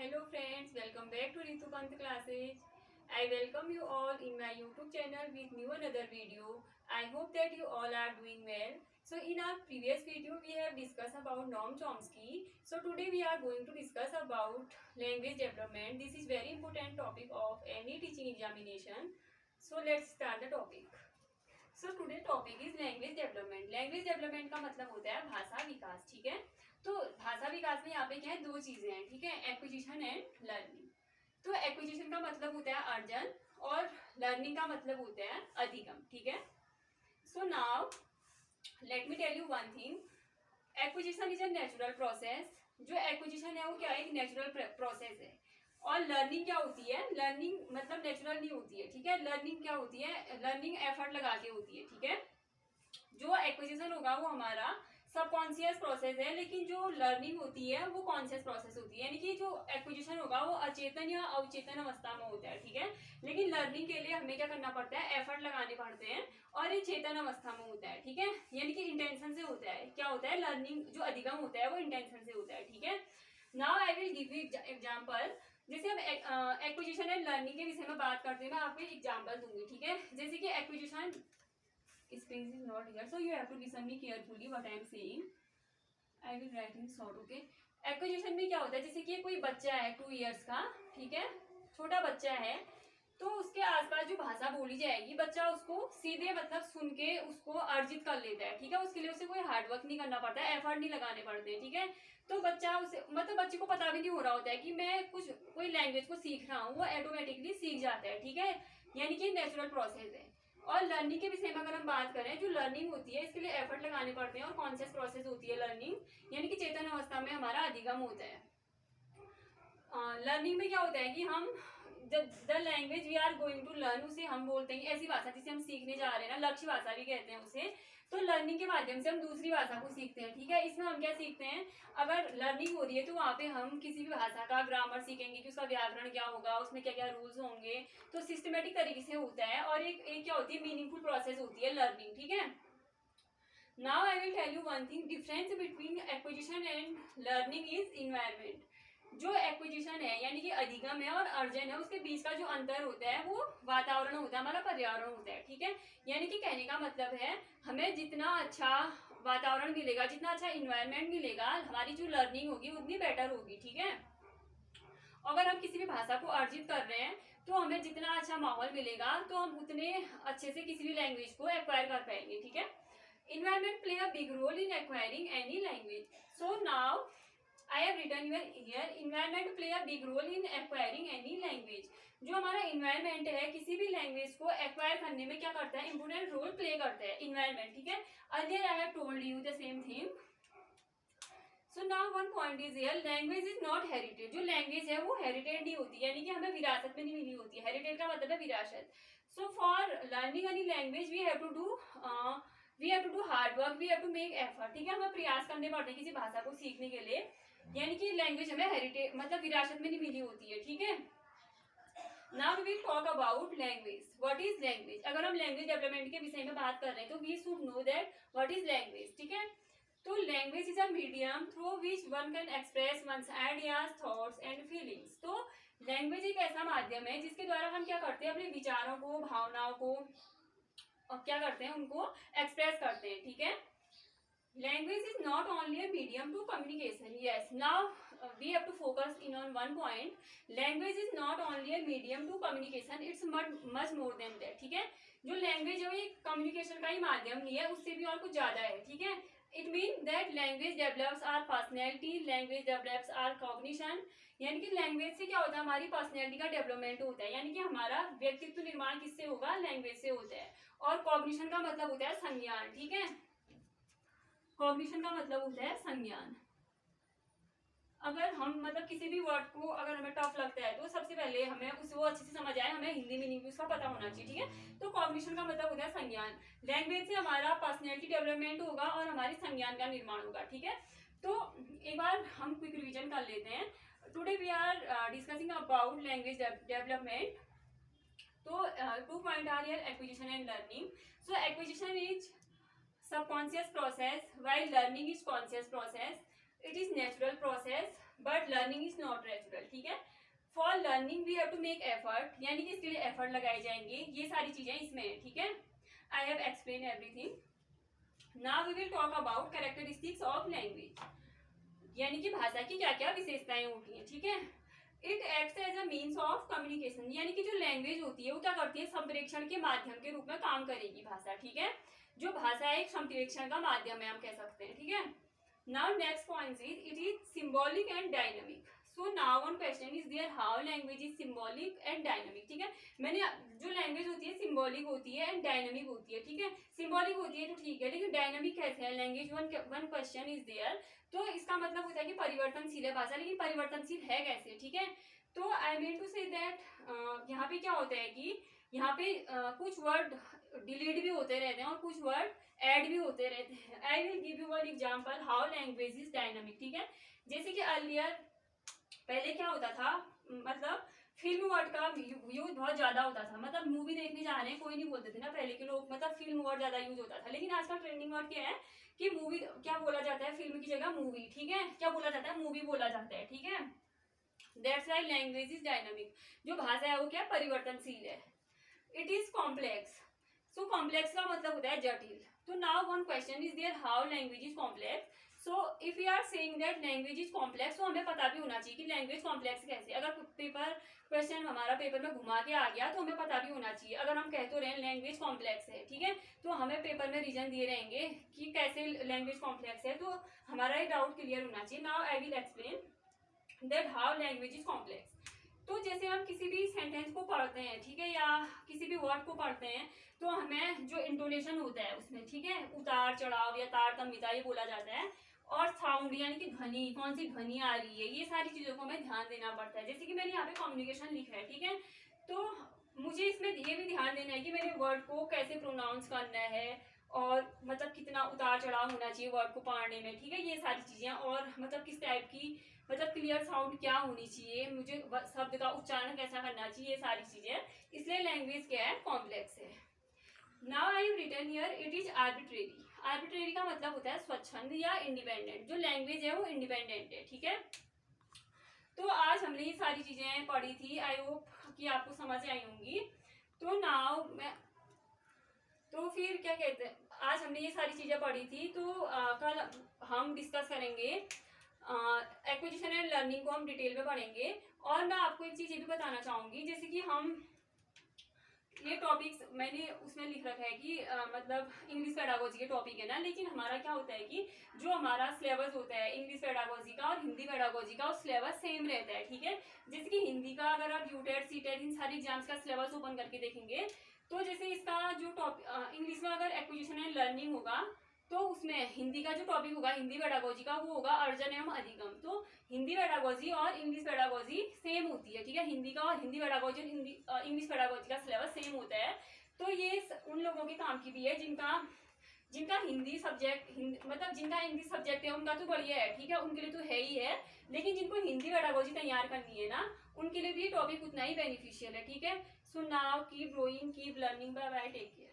Hello friends, welcome back to Ritu Pant classes. I welcome you all in my YouTube channel with new another video. I hope that you all are doing well. So in our previous video we have discussed about Noam Chomsky. So today we are going to discuss about language development. This is very important topic of any teaching examination. So let's start the topic. So today topic is language development. Language development का मतलब होता है भाषा विकास. ठीक है, तो भाषा विकास में यहाँ पे क्या है, दो चीजें हैं. ठीक है, एक्विजिशन एंड लर्निंग. तो एक्विजिशन का मतलब होता है अर्जन और लर्निंग का मतलब होता है अधिगम. ठीक है, so now let me tell you one thing. Acquisition is a natural process. जो एक्विजिशन है वो क्या है, एक नेचुरल प्रोसेस है. और लर्निंग क्या होती है, लर्निंग मतलब नेचुरल नहीं होती है. ठीक है, लर्निंग क्या होती है, लर्निंग एफर्ट लगा के होती है. ठीक है, जो एक्विजिशन होगा वो हमारा सबकॉन्शियस प्रोसेस है, लेकिन जो लर्निंग होती है वो कॉन्शियस प्रोसेस होती है. यानी कि जो एक्विजिशन होगा वो अचेतन या अवचेतन अवस्था में होता है. ठीक है, लेकिन लर्निंग के लिए हमें क्या करना पड़ता है, एफर्ट लगाने पड़ते हैं और ये चेतन अवस्था में होता है. ठीक है, यानी कि इंटेंशन से होता है. क्या होता है, लर्निंग जो अधिगम होता है वो इंटेंशन से होता है. ठीक है, now I will give you example. जैसे हम एक्विजिशन एंड लर्निंग के विषय में बात करते हैं, मैं आपको एग्जांपल दूंगी. ठीक है, जैसे कि acquisition space is not here, so you have to listen me carefully what I am saying. I will write in short. Okay, acquisition में क्या होता है, जैसे कि कोई बच्चा है 2 इयर्स का. ठीक है, छोटा बच्चा है, तो उसके आसपास जो भाषा बोली जाएगी बच्चा उसको सीधे मतलब सुन के उसको अर्जित कर लेता है. ठीक है, उसके लिए उसे कोई हार्डवर्क नहीं करना पड़ता है, एफर्ट नहीं लगाने पड़ते. ठीक है, तो बच्चा उसे मतलब बच्चे को पता भी नहीं हो रहा होता है कि मैं कोई लैंग्वेज को सीख रहा हूँ, वो ऑटोमेटिकली सीख जाता है. ठीक है, यानी कि नेचुरल प्रोसेस है. और लर्निंग के विषय में अगर हम बात करें, जो लर्निंग होती है इसके लिए एफर्ट लगाने पड़ते हैं और कॉन्शियस प्रोसेस होती है लर्निंग, यानी कि चेतन अवस्था में हमारा अधिगम होता है. लर्निंग में क्या होता है कि हम the language we are going to learn, उसे हम बोलते हैं ऐसी भाषा जिसे हम सीखने जा रहे हैं ना, लक्ष्य भाषा भी कहते हैं उसे. तो लर्निंग के माध्यम से हम दूसरी भाषा को सीखते हैं. ठीक है, इसमें हम क्या सीखते हैं, अगर लर्निंग हो रही है तो वहाँ पे हम किसी भी भाषा का ग्रामर सीखेंगे कि उसका व्याकरण क्या होगा, उसमें क्या क्या रूल्स होंगे. तो सिस्टमेटिक तरीके से होता है और एक क्या होती है, मीनिंगफुल प्रोसेस होती है लर्निंग. ठीक है, now I will tell you one thing. Difference between acquisition and learning is environment. जो एक्विजिशन है यानी कि अधिगम है और अर्जन है, उसके बीच का जो अंतर होता है वो वातावरण होता है, हमारा पर्यावरण होता है. ठीक है, यानी कि कहने का मतलब है हमें जितना अच्छा वातावरण मिलेगा, जितना अच्छा इन्वायरमेंट मिलेगा, हमारी जो लर्निंग होगी उतनी बेटर होगी. ठीक है, अगर हम किसी भी भाषा को अर्जित कर रहे हैं तो हमें जितना अच्छा माहौल मिलेगा तो हम उतने अच्छे से किसी भी लैंग्वेज को एक्वायर कर पाएंगे. ठीक है, environment play a big role in acquiring any language. So now I have written here environment play a big role in acquiring any language. जो हमारा environment है किसी भी language को acquire करने में क्या करता है, important role play करता है environment. ठीक है, earlier I have told you the same thing. So now one point is here, language is not heritage. जो language है वो heritage नहीं होती, यानी कि हमें विरासत में नहीं मिली होती. heritage का मतलब है विरासत. So for learning any language we have to do hard work, we have to make effort. ठीक है, हमें प्रयास करने पड़ते हैं किसी भाषा को सीखने के लिए, यानी कि लैंग्वेज हमें हेरिटेज मतलब विरासत में नहीं मिली होती है. ठीक है, now we will talk about language. What is language. अगर हम लैंग्वेज डेवलपमेंट के विषय में बात कर रहे हैं तो we should know that what is language. ठीक है, तो language is a medium through which one can express one's ideas, thoughts and feelings. तो लैंग्वेज एक ऐसा माध्यम है जिसके द्वारा हम क्या करते हैं, अपने विचारों को, भावनाओं को और क्या करते हैं, उनको एक्सप्रेस करते हैं. ठीक है, language is not only a medium to communication. Yes, now we have to focus in on one point. Language is not only a medium to communication, it's much more than that. ठीक है, जो language है वो एक communication का ही माध्यम नहीं है, उससे भी और कुछ ज्यादा है. ठीक है, it mean that language develops our personality, language develops our cognition. यानी कि लैंग्वेज से क्या होता है, हमारी पर्सनैलिटी का डेवलपमेंट होता है, यानी कि हमारा व्यक्तित्व निर्माण किससे होगा, लैंग्वेज से होता है. और कॉग्निशन का मतलब होता है संज्ञान. ठीक है, कॉग्निशन का मतलब होता है संज्ञान. अगर हम मतलब किसी भी वर्ड को अगर हमें टफ लगता है तो सबसे पहले हमें उसे वो अच्छे से समझ आए, हमें हिंदी मीनिंग भी उसका पता होना चाहिए. ठीक है, तो कॉग्निशन का मतलब होता है संज्ञान. लैंग्वेज से हमारा पर्सनैलिटी डेवलपमेंट होगा और हमारे संज्ञान का निर्माण होगा. ठीक है, तो एक बार हम क्विक रिविजन कर लेते हैं. Today we are discussing about language development. तो 2 point are here, acquisition and learning. So acquisition is subconscious process while learning is conscious process. It is natural process but learning is not natural. ठीक है, for learning we have to make effort, यानी कि इसके लिए effort लगाए जाएंगे, ये सारी चीजें इसमें है, ठीक है। I have explain everything. Now we will talk about characteristics of language, यानी कि भाषा की क्या क्या विशेषताएं होती हैं, ठीक है। It acts as a means of communication, यानी कि जो लैंग्वेज होती है वो क्या करती है, संप्रेषण के माध्यम के रूप में काम करेगी भाषा, ठीक है। जो भाषा एक संप्रेषण का माध्यम है, हम कह सकते हैं, ठीक है। Now next point is it is symbolic and dynamic. So now one question is there, how language is symbolic and dynamic, ठीक है। मैंने जो लैंग्वेज होती है सिंबॉलिक होती है एंड डायनामिक होती है, ठीक है। सिंबॉलिक होती है तो ठीक है, लेकिन डायनामिक कैसे है language, one question is there. तो इसका मतलब होता है कि परिवर्तनशील है भाषा, लेकिन परिवर्तनशील है कैसे, ठीक है। तो I mean to say that यहाँ पे क्या होता है कि यहाँ पे कुछ वर्ड डिलीट भी होते रहते हैं और कुछ वर्ड ऐड भी होते रहते हैं। I will give you one example how language is dynamic, ठीक है। जैसे कि अर्लियर पहले क्या होता था, मतलब फिल्म वर्ड का यूज बहुत ज्यादा होता था, मतलब मूवी देखने जा रहे हैं कोई नहीं बोलते थे ना पहले के लोग, मतलब फिल्म वर्ड ज्यादा यूज होता था। लेकिन आजकल ट्रेंडिंग वर्ड क्या है कि मूवी क्या बोला जाता है, फिल्म की जगह मूवी, ठीक है। क्या बोला जाता है, मूवी बोला जाता है, ठीक है। That's why language is dynamic, जो भाषा है वो क्या परिवर्तनशील है। It is complex, so complex का मतलब होता है जटिल। तो now one question is there, how language is complex. So if you are saying that language is complex, तो हमें पता भी होना चाहिए कि लैंग्वेज कॉम्प्लेक्स कैसे। अगर पेपर क्वेश्चन हमारा पेपर में घुमा के आ गया तो हमें पता भी होना चाहिए। अगर हम कह तो रहे लैंग्वेज कॉम्प्लेक्स है, ठीक है, तो हमें पेपर में रीजन दिए रहेंगे कि कैसे लैंग्वेज कॉम्प्लेक्स है, तो हमारा ये डाउट क्लियर होना चाहिए। Now I will explain that how language is complex. तो जैसे हम किसी भी सेंटेंस को पढ़ते हैं, ठीक है, या किसी भी वर्ड को पढ़ते हैं, तो हमें जो इंटोनेशन होता है उसमें, ठीक है, उतार चढ़ाव या तारतम्यता ये बोला जाता है। और साउंड यानी कि ध्वनि, कौन सी ध्वनि आ रही है, ये सारी चीजों को हमें ध्यान देना पड़ता है। जैसे कि मैंने यहाँ पे कम्युनिकेशन लिखा है, ठीक है, तो मुझे इसमें ये भी ध्यान देना है कि मेरे वर्ड को कैसे प्रोनाउंस करना है और मतलब कितना उतार चढ़ाव होना चाहिए वर्ड को पढ़ने में, ठीक है, ये सारी चीजें। और मतलब किस टाइप की, मतलब क्लियर साउंड क्या होनी चाहिए, मुझे शब्द का उच्चारण कैसा करना चाहिए, ये सारी चीजें। इसलिए लैंग्वेज क्या है, कॉम्प्लेक्स है। Now I written here it is arbitrary. Arbitrary का मतलब होता है स्वच्छंद या इंडिपेंडेंट। जो लैंग्वेज है वो इंडिपेंडेंट है, ठीक है। तो आज हमने ये सारी चीजें पढ़ी थी, आई होप कि आपको समझ आई होंगी। तो नाउ मैं, तो फिर क्या कहते हैं, आज हमने ये सारी चीजें पढ़ी थी, तो कल हम डिस्कस करेंगे एक्विजिशन एंड लर्निंग को, हम डिटेल में पढ़ेंगे। और मैं आपको एक चीज ये भी बताना चाहूंगी, जैसे कि हम ये टॉपिक्स मैंने उसमें लिख रखा है कि मतलब इंग्लिश पेडागोजी के टॉपिक है ना, लेकिन हमारा क्या होता है कि जो हमारा सिलेबस होता है इंग्लिश पेडागोजी का और हिंदी पेडागोजी का, वो सिलेबस सेम रहता है, ठीक है। जैसे कि हिंदी का अगर आप यूटेट सीटेट इन सारी एग्जाम्स का सिलेबस ओपन करके देखेंगे, तो जैसे इसका जो टॉपिक इंग्लिश में अगर एक्विजिशन एंड लर्निंग होगा, तो उसमें हिंदी का जो टॉपिक होगा हिंदी पेडागोजी का, वो होगा अर्जन एवं अधिगम। तो हिंदी पेडागोजी और इंग्लिश पेडागोजी सेम होती है, ठीक है। हिंदी का और हिंदी पेडागोजी और इंग्लिश पेडागोजी का सिलेबस सेम होता है। तो ये उन लोगों के काम की भी है जिनका हिंदी सब्जेक्ट, मतलब जिनका इंग्लिश सब्जेक्ट है उनका तो बढ़िया है, ठीक है, उनके लिए तो है ही है। लेकिन जिनको हिंदी पेडागोजी तैयार करनी है ना, उनके लिए भी ये टॉपिक उतना ही बेनिफिशियल है, ठीक है। So now keep growing, keep learning, bye bye, take care.